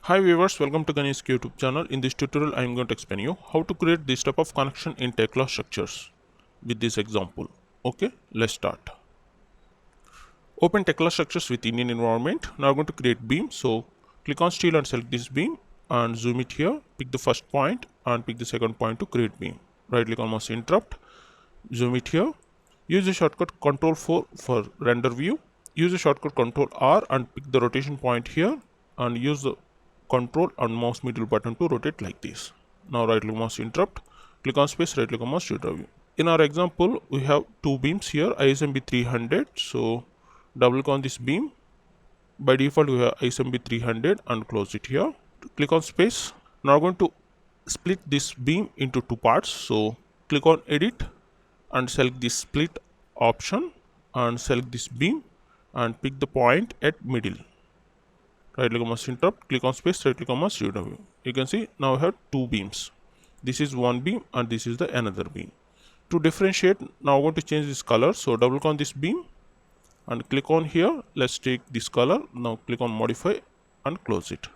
Hi viewers, welcome to Ganesh YouTube channel. In this tutorial, I am going to explain you how to create this type of connection in Tekla structures with this example. Okay, let's start. Open Tekla structures with Indian environment. Now I'm going to create beam. So click on steel and select this beam and zoom it here. Pick the first point and pick the second point to create beam. Right click on mouse interrupt. Zoom it here. Use the shortcut Ctrl 4 for render view. Use the shortcut Ctrl R and pick the rotation point here and use the Ctrl and mouse middle button to rotate like this. Now right click mouse interrupt, click on space, right click on mouse to view. In our example, we have two beams here, ISMB 300. So double click on this beam. By default, we have ISMB 300 and close it here. Click on space. Now I'm going to split this beam into two parts. So click on edit and select this split option and select this beam and pick the point at middle. Right click on mouse interrupt, click on space, right click on mouse view. You can see now I have two beams. This is one beam and this is the another beam. To differentiate, now I'm going to change this color. So double click on this beam and click on here. Let's take this color. Now click on modify and close it.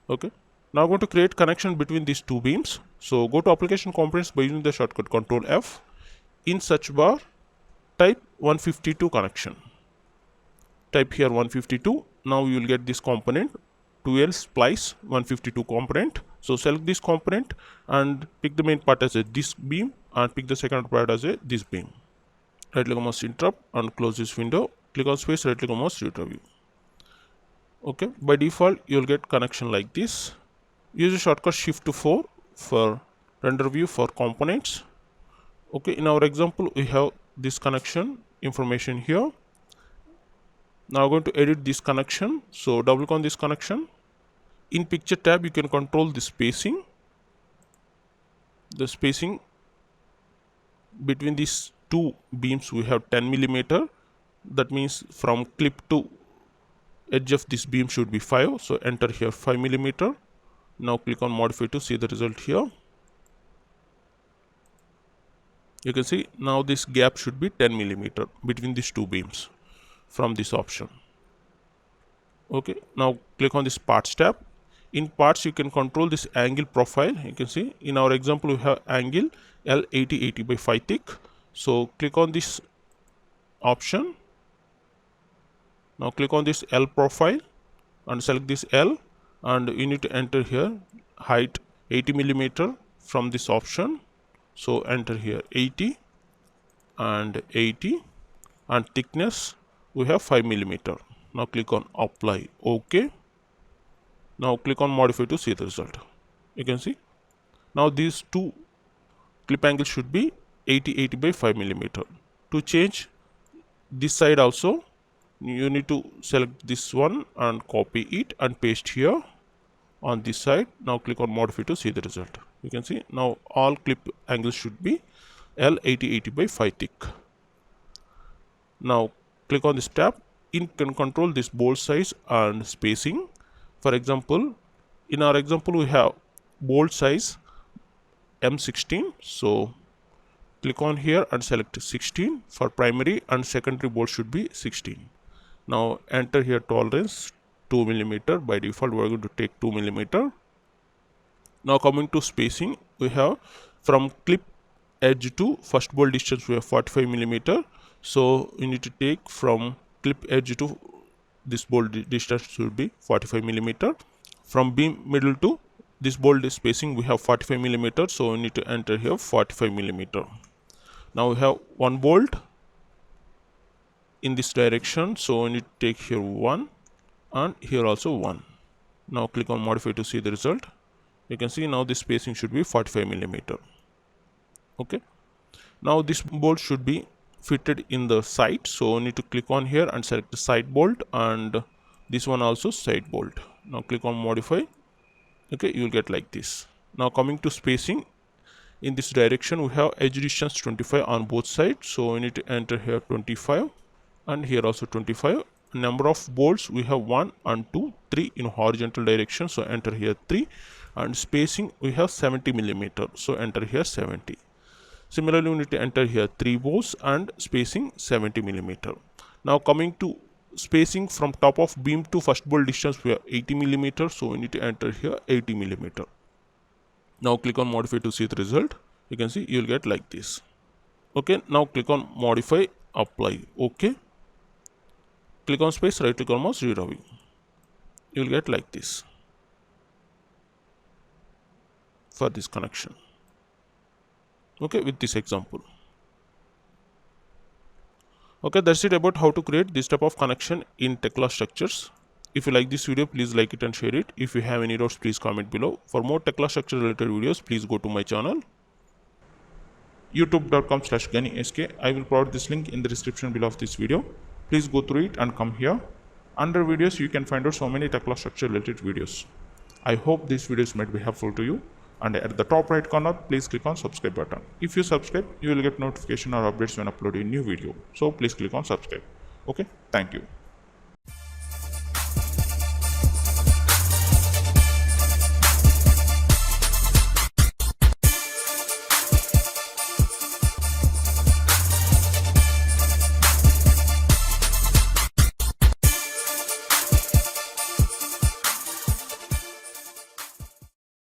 Okay. Now I'm going to create connection between these two beams. So go to application components by using the shortcut Ctrl F. In search bar, type 152 connection. Type here 152. Now you will get this component 2L splice 152 component. So select this component and pick the main part as a this beam and pick the second part as a this beam. Right click on mouse interrupt and close this window. Click on space, right click on mouse view. Okay, by default you will get connection like this. Use the shortcut shift to 4 for render view for components. Okay, in our example we have this connection information here. Now I'm going to edit this connection. So double click on this connection. In picture tab you can control the spacing. The spacing between these two beams we have 10 millimeter. That means from clip to edge of this beam should be 5. So enter here 5 millimeter. Now click on modify to see the result here. You can see now this gap should be 10 millimeter between these two beams from this option. Okay, now click on this parts tab. In parts you can control this angle profile. You can see in our example we have angle L80 by 5 thick. So click on this option. Now click on this L profile and select this L and you need to enter here height 80 millimeter from this option. So enter here 80 and 80 and thickness we have 5 millimeter. Now click on apply. OK. Now click on modify to see the result. You can see now these two clip angles should be 80 by 5 millimeter. To change this side also you need to select this one and copy it and paste here on this side. Now click on modify to see the result. You can see now all clip angles should be L80 by 5 thick. Now click on this tab. You can control this bolt size and spacing. For example, in our example we have bolt size M16. So click on here and select 16 for primary and secondary bolt should be 16. Now enter here tolerance 2 millimeter. By default we are going to take 2 millimeter. Now coming to spacing, we have from clip edge to first bolt distance we have 45 millimeter. So you need to take from clip edge to this bolt distance should be 45 millimeter. From beam middle to this bolt spacing we have 45 millimeter. So we need to enter here 45 millimeter. Now we have one bolt in this direction. So we need to take here 1 and here also 1. Now click on modify to see the result. You can see now this spacing should be 45 millimeter. Okay. Now this bolt should be fitted in the side. So we need to click on here and select the side bolt and this one also side bolt. Now click on modify. Okay, you will get like this. Now coming to spacing, in this direction we have edge distance 25 on both sides. So we need to enter here 25 and here also 25. Number of bolts we have 1 and 2, 3 in horizontal direction. So enter here 3 and spacing we have 70 millimeter. So enter here 70. Similarly we need to enter here 3 bolts and spacing 70 millimeter. Now coming to spacing from top of beam to first bolt distance we have 80 millimeter, so we need to enter here 80 millimeter. Now click on modify to see the result. You can see you will get like this. Okay, now click on modify, apply. Okay, click on space, right click on mouse, rerouting. You will get like this for this connection. Okay, with this example. Okay, that's it about how to create this type of connection in Tekla structures. If you like this video, please like it and share it. If you have any doubts, please comment below. For more Tekla structure related videos, please go to my channel youtube.com/GaniSK. I will provide this link in the description below of this video. Please go through it and come here. Under videos, you can find out so many Tekla structure related videos. I hope these videos might be helpful to you. And at the top right corner, please click on subscribe button. If you subscribe, you will get notification or updates when uploading new video. So please click on subscribe. Okay, thank you.